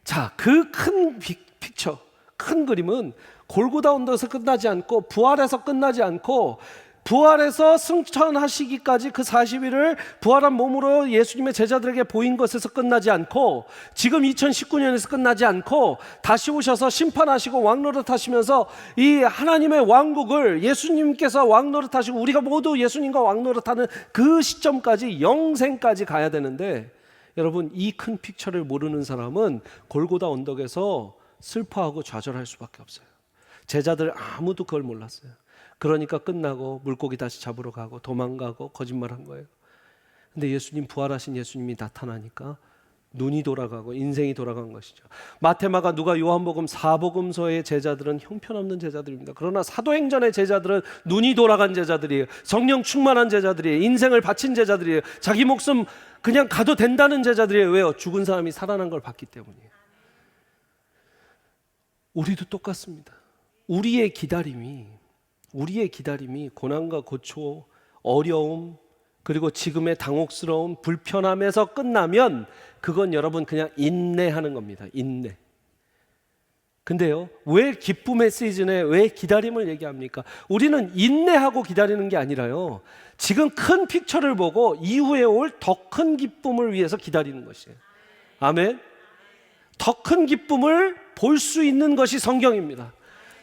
자, 그 큰 픽처, 큰 그림은 골고다 언덕에서 끝나지 않고, 부활에서 끝나지 않고, 부활에서 승천하시기까지 그 40일을 부활한 몸으로 예수님의 제자들에게 보인 것에서 끝나지 않고, 지금 2019년에서 끝나지 않고, 다시 오셔서 심판하시고 왕노릇 하시면서 이 하나님의 왕국을 예수님께서 왕노릇 하시고 우리가 모두 예수님과 왕노릇 하는 그 시점까지, 영생까지 가야 되는데, 여러분, 이 큰 픽처를 모르는 사람은 골고다 언덕에서 슬퍼하고 좌절할 수밖에 없어요. 제자들 아무도 그걸 몰랐어요. 그러니까 끝나고 물고기 다시 잡으러 가고 도망가고 거짓말한 거예요. 근데 예수님, 부활하신 예수님이 나타나니까 눈이 돌아가고 인생이 돌아간 것이죠. 마태마가 누가 요한복음 사복음서의 제자들은 형편없는 제자들입니다. 그러나 사도행전의 제자들은 눈이 돌아간 제자들이에요. 성령 충만한 제자들이에요. 인생을 바친 제자들이에요. 자기 목숨 그냥 가도 된다는 제자들이에요. 왜요? 죽은 사람이 살아난 걸 봤기 때문이에요. 우리도 똑같습니다. 우리의 기다림이 고난과 고초, 어려움, 그리고 지금의 당혹스러움, 불편함에서 끝나면 그건 여러분 그냥 인내하는 겁니다. 인내. 근데요, 왜 기쁨의 시즌에 왜 기다림을 얘기합니까? 우리는 인내하고 기다리는 게 아니라요, 지금 큰 픽처를 보고 이후에 올 더 큰 기쁨을 위해서 기다리는 것이에요. 아멘. 더 큰 기쁨을 볼 수 있는 것이 성경입니다.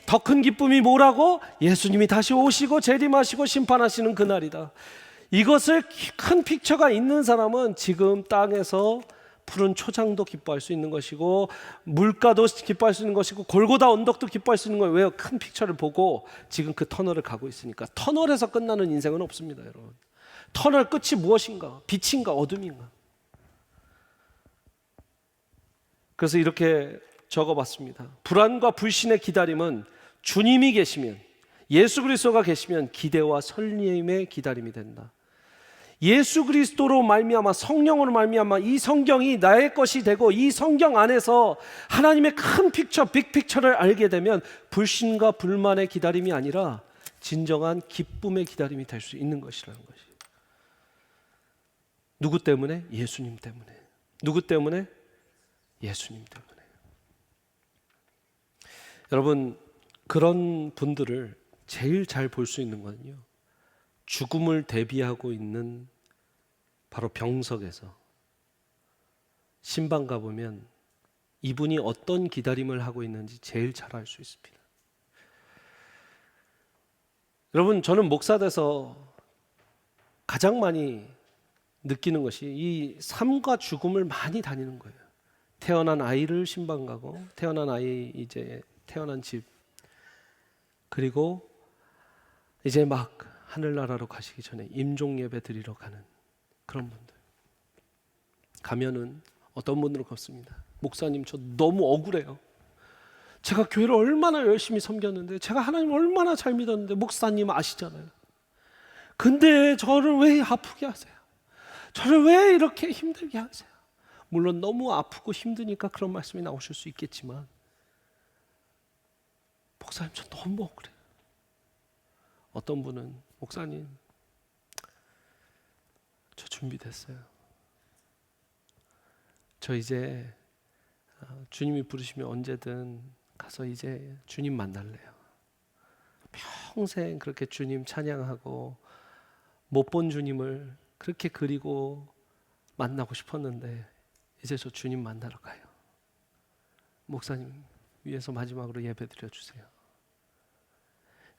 더 큰 기쁨이 뭐라고? 예수님이 다시 오시고 재림하시고 심판하시는 그날이다. 이것을 큰 픽처가 있는 사람은 지금 땅에서 푸른 초장도 기뻐할 수 있는 것이고, 물가도 기뻐할 수 있는 것이고, 골고다 언덕도 기뻐할 수 있는 거예요. 왜요? 큰 픽처를 보고 지금 그 터널을 가고 있으니까. 터널에서 끝나는 인생은 없습니다, 여러분. 터널 끝이 무엇인가? 빛인가 어둠인가? 그래서 이렇게 적어봤습니다. 불안과 불신의 기다림은 주님이 계시면, 예수 그리스도가 계시면 기대와 설렘의 기다림이 된다. 예수 그리스도로 말미암아, 성령으로 말미암아 이 성경이 나의 것이 되고, 이 성경 안에서 하나님의 큰 픽처, 빅픽처를 알게 되면 불신과 불만의 기다림이 아니라 진정한 기쁨의 기다림이 될 수 있는 것이라는 것이에요. 누구 때문에? 예수님 때문에. 누구 때문에? 예수님 때문에. 여러분, 그런 분들을 제일 잘 볼 수 있는 거는요, 죽음을 대비하고 있는 바로 병석에서 신방 가보면 이분이 어떤 기다림을 하고 있는지 제일 잘 알 수 있습니다. 여러분, 저는 목사 돼서 가장 많이 느끼는 것이 이 삶과 죽음을 많이 다니는 거예요. 태어난 아이를 신방 가고, 태어난 아이 이제 태어난 집, 그리고 이제 막 하늘나라로 가시기 전에 임종 예배 드리러 가는 그런 분들. 가면은 어떤 분들은 그렇습니다. 목사님, 저 너무 억울해요. 제가 교회를 얼마나 열심히 섬겼는데, 제가 하나님 얼마나 잘 믿었는데, 목사님 아시잖아요. 근데 저를 왜 아프게 하세요? 저를 왜 이렇게 힘들게 하세요? 물론 너무 아프고 힘드니까 그런 말씀이 나오실 수 있겠지만, 목사님, 저 너무 억울해요. 어떤 분은, 목사님, 저 준비됐어요. 저 이제 주님이 부르시면 언제든 가서 이제 주님 만날래요. 평생 그렇게 주님 찬양하고 못 본 주님을 그렇게 그리고 만나고 싶었는데 이제 저 주님 만나러 가요. 목사님, 위에서 마지막으로 예배 드려주세요.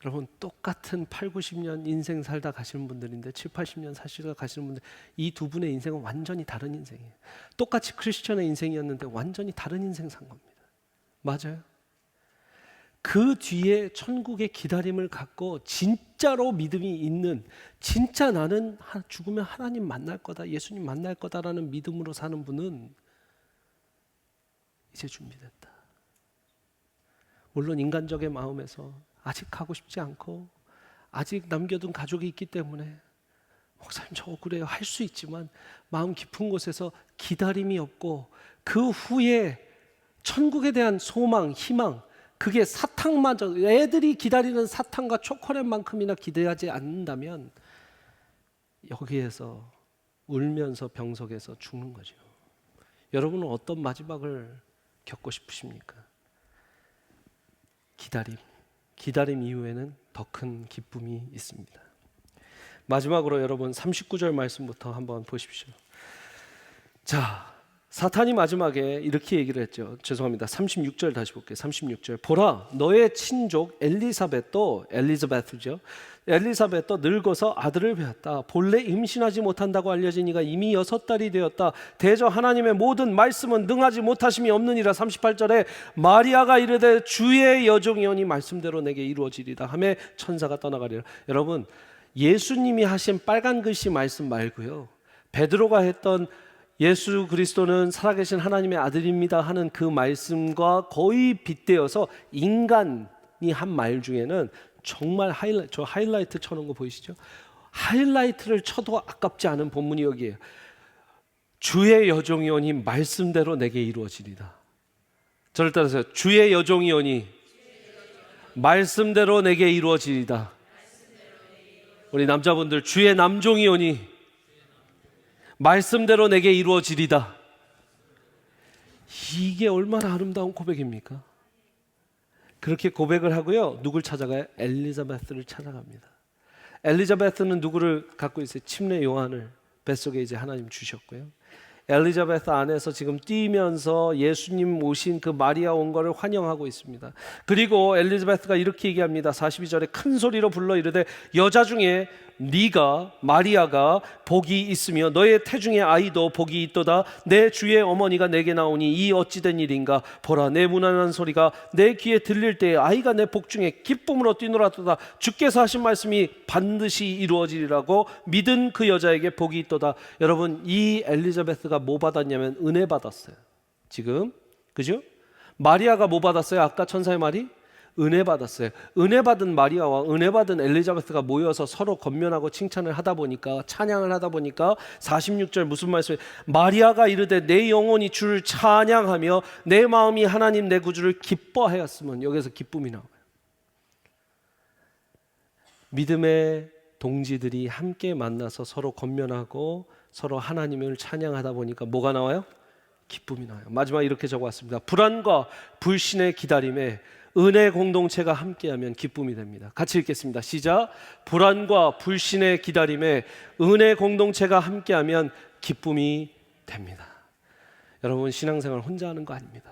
여러분, 똑같은 8, 90년 인생 살다 가시는 분들인데 7, 80년 사시다 가시는 분들, 이 두 분의 인생은 완전히 다른 인생이에요. 똑같이 크리스천의 인생이었는데 완전히 다른 인생 산 겁니다. 맞아요. 그 뒤에 천국의 기다림을 갖고 진짜로 믿음이 있는, 진짜 나는 죽으면 하나님 만날 거다, 예수님 만날 거다라는 믿음으로 사는 분은 이제 준비됐다. 물론 인간적인 마음에서 아직 가고 싶지 않고 아직 남겨둔 가족이 있기 때문에 목사님 저 억울해요 할 수 있지만, 마음 깊은 곳에서 기다림이 없고 그 후에 천국에 대한 소망, 희망, 그게 사탕마저, 애들이 기다리는 사탕과 초콜릿만큼이나 기대하지 않는다면 여기에서 울면서 병석에서 죽는 거죠. 여러분은 어떤 마지막을 겪고 싶으십니까? 기다림 이후에는 더 큰 기쁨이 있습니다. 마지막으로 여러분 39절 말씀부터 한번 보십시오. 자, 사탄이 마지막에 이렇게 얘기를 했죠. 죄송합니다. 36절 다시 볼게요. 36절. 보라, 너의 친족 엘리사벳도 늙어서 아들을 배웠다. 본래 임신하지 못한다고 알려진 이가 이미 6달이 되었다. 대저 하나님의 모든 말씀은 능하지 못하심이 없느니라. 38절에 마리아가 이르되 주의 여종이오니 말씀대로 내게 이루어지리다 하며 천사가 떠나가리라. 여러분, 예수님이 하신 빨간 글씨 말씀 말고요, 베드로가 했던 예수 그리스도는 살아계신 하나님의 아들입니다 하는 그 말씀과 거의 빗대어서 인간이 한 말 중에는 정말 저 하이라이트 쳐놓은 거 보이시죠? 하이라이트를 쳐도 아깝지 않은 본문이 여기에요. 주의 여종이오니 말씀대로 내게 이루어지리다. 저를 따라서 주의 여종이오니 말씀대로 내게 이루어지리다. 우리 남자분들, 주의 남종이오니 말씀대로 내게 이루어지리다. 이게 얼마나 아름다운 고백입니까? 그렇게 고백을 하고요, 누굴 찾아가요? 엘리자베스를 찾아갑니다. 엘리자베스는 누구를 갖고 있어요? 침례 요한을 뱃속에 이제 하나님 주셨고요, 엘리자베스 안에서 지금 뛰면서 예수님 오신 그 마리아 온 거를 환영하고 있습니다. 그리고 엘리자베스가 이렇게 얘기합니다. 42절에 큰 소리로 불러 이르되 여자 중에 네가 마리아가 복이 있으며 너의 태중의 아이도 복이 있도다. 내 주의 어머니가 내게 나오니 이 어찌된 일인가. 보라, 내 무난한 소리가 내 귀에 들릴 때에 아이가 내 복중에 기쁨으로 뛰놀았도다. 주께서 하신 말씀이 반드시 이루어지리라고 믿은 그 여자에게 복이 있도다. 여러분, 이 엘리자베스가 뭐 받았냐면 은혜 받았어요. 지금 그죠? 마리아가 뭐 받았어요? 아까 천사의 말이 은혜 받았어요. 은혜 받은 마리아와 은혜 받은 엘리자베스가 모여서 서로 권면하고 칭찬을 하다 보니까, 찬양을 하다 보니까 46절 무슨 말씀이에요? 마리아가 이르되 내 영혼이 주를 찬양하며 내 마음이 하나님 내 구주를 기뻐하였으면, 여기서 기쁨이 나와요. 믿음의 동지들이 함께 만나서 서로 권면하고 서로 하나님을 찬양하다 보니까 뭐가 나와요? 기쁨이 나와요. 마지막 이렇게 적어왔습니다. 불안과 불신의 기다림에 은혜 공동체가 함께하면 기쁨이 됩니다. 같이 읽겠습니다. 시작. 불안과 불신의 기다림에 은혜 공동체가 함께하면 기쁨이 됩니다. 여러분, 신앙생활 혼자 하는 거 아닙니다.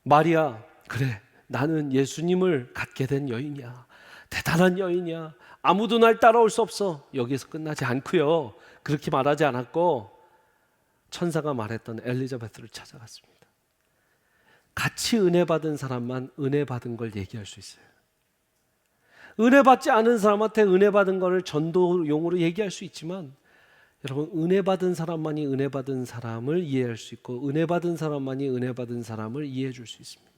마리아, 그래, 나는 예수님을 갖게 된 여인이야. 대단한 여인이야. 아무도 날 따라올 수 없어. 여기서 끝나지 않고요. 그렇게 말하지 않았고 천사가 말했던 엘리자베스를 찾아갔습니다. 같이 은혜 받은 사람만 은혜 받은 걸 얘기할 수 있어요. 은혜 받지 않은 사람한테 은혜 받은 거를 전도용으로 얘기할 수 있지만, 여러분, 은혜 받은 사람만이 은혜 받은 사람을 이해할 수 있고, 은혜 받은 사람만이 은혜 받은 사람을 이해해 줄 수 있습니다.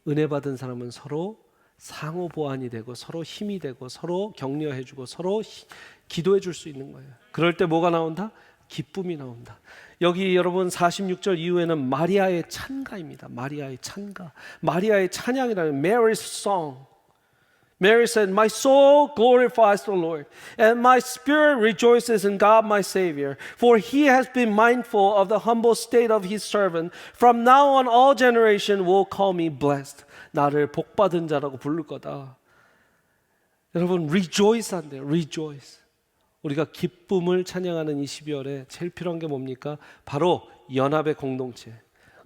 은혜 받은 사람은 서로 상호 보완이 되고, 서로 힘이 되고, 서로 격려해 주고, 서로 기도해 줄 수 있는 거예요. 그럴 때 뭐가 나온다? 기쁨이 나온다. 여기 여러분 46절 이후에는 마리아의 찬가입니다. 마리아의 찬가, 마리아의 찬양이라는 Mary's song. Mary said, "My soul glorifies the Lord, and my spirit rejoices in God my Savior, for He has been mindful of the humble state of His servant. From now on, all generation will call me blessed." 나를 복받은 자라고 부를 거다. 여러분, rejoice 한대요. rejoice. 우리가 기쁨을 찬양하는 이 12월에 제일 필요한 게 뭡니까? 바로 연합의 공동체,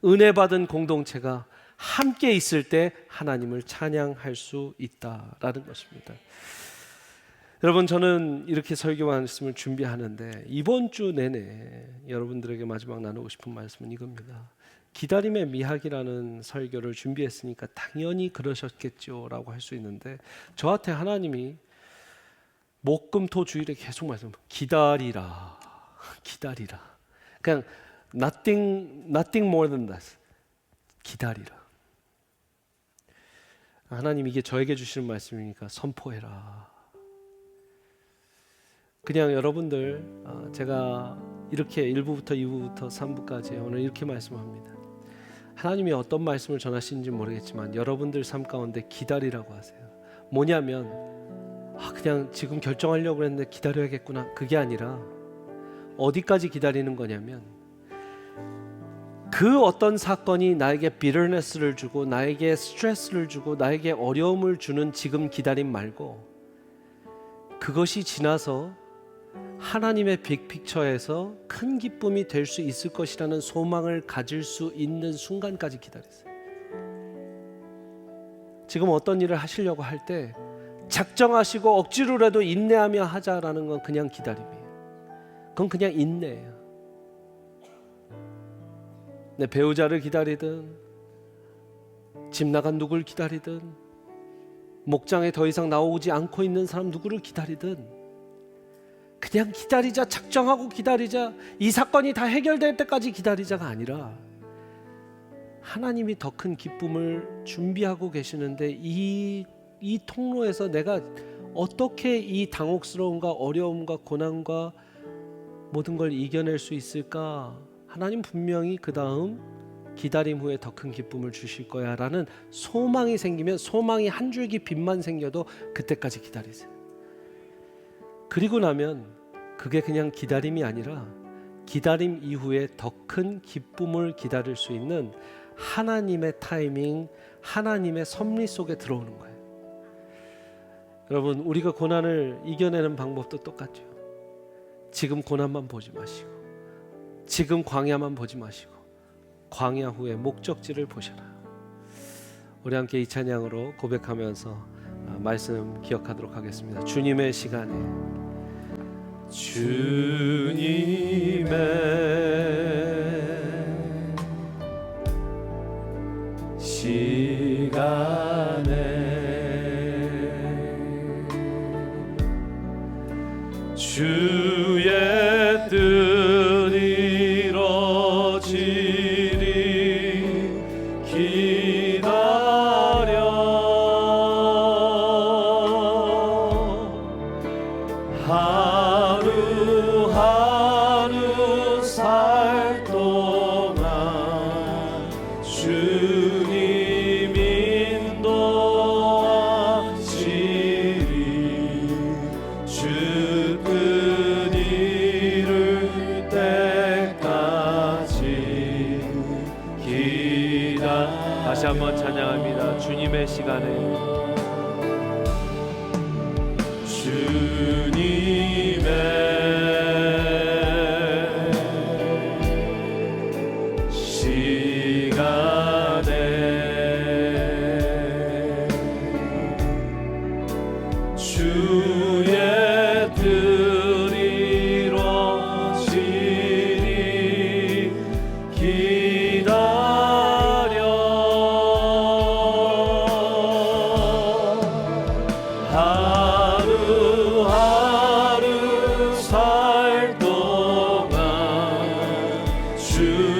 은혜 받은 공동체가 함께 있을 때 하나님을 찬양할 수 있다라는 것입니다. 여러분, 저는 이렇게 설교 말씀을 준비하는데 이번 주 내내 여러분들에게 마지막 나누고 싶은 말씀은 이겁니다. 기다림의 미학이라는 설교를 준비했으니까 당연히 그러셨겠죠 라고 할 수 있는데, 저한테 하나님이 목금토 주일에 계속 말씀, 기다리라, 기다리라. 그냥 nothing more than that. 기다리라. 하나님, 이게 저에게 주시는 말씀이니까 선포해라. 그냥 여러분들, 제가 이렇게 1부부터 2부부터 3부까지 오늘 이렇게 말씀합니다. 하나님이 어떤 말씀을 전하시는지 모르겠지만 여러분들 삶 가운데 기다리라고 하세요. 뭐냐면, 그냥 지금 결정하려고 했는데 기다려야겠구나, 그게 아니라 어디까지 기다리는 거냐면, 그 어떤 사건이 나에게 bitterness를 주고 나에게 스트레스를 주고 나에게 어려움을 주는 지금 기다림 말고, 그것이 지나서 하나님의 빅픽처에서 큰 기쁨이 될 수 있을 것이라는 소망을 가질 수 있는 순간까지 기다리세요. 지금 어떤 일을 하시려고 할 때 작정하시고 억지로라도 인내하며 하자라는 건 그냥 기다림이에요. 그건 그냥 인내예요. 내 배우자를 기다리든, 집 나간 누구를 기다리든, 목장에 더 이상 나오지 않고 있는 사람 누구를 기다리든, 그냥 기다리자, 작정하고 기다리자, 이 사건이 다 해결될 때까지 기다리자가 아니라, 하나님이 더 큰 기쁨을 준비하고 계시는데 이 통로에서 내가 어떻게 이 당혹스러움과 어려움과 고난과 모든 걸 이겨낼 수 있을까? 하나님 분명히 그 다음 기다림 후에 더 큰 기쁨을 주실 거야 라는 소망이 생기면, 소망이 한 줄기 빛만 생겨도 그때까지 기다리세요. 그리고 나면 그게 그냥 기다림이 아니라 기다림 이후에 더 큰 기쁨을 기다릴 수 있는 하나님의 타이밍, 하나님의 섭리 속에 들어오는 거예요. 여러분, 우리가 고난을 이겨내는 방법도 똑같죠. 지금 고난만 보지 마시고, 지금 광야만 보지 마시고, 광야 후에 목적지를 보셔라. 우리 함께 이 찬양으로 고백하면서 말씀 기억하도록 하겠습니다. 주님의 시간에, 주님의 시간에 주의 뜻 이루어지리 기다려. 하루하루 살 동안 주님 인도하시리. 주 뜻 이룰 때까지 다시 한번 찬양합니다. 주님의 시간에, 주님의 시간에 주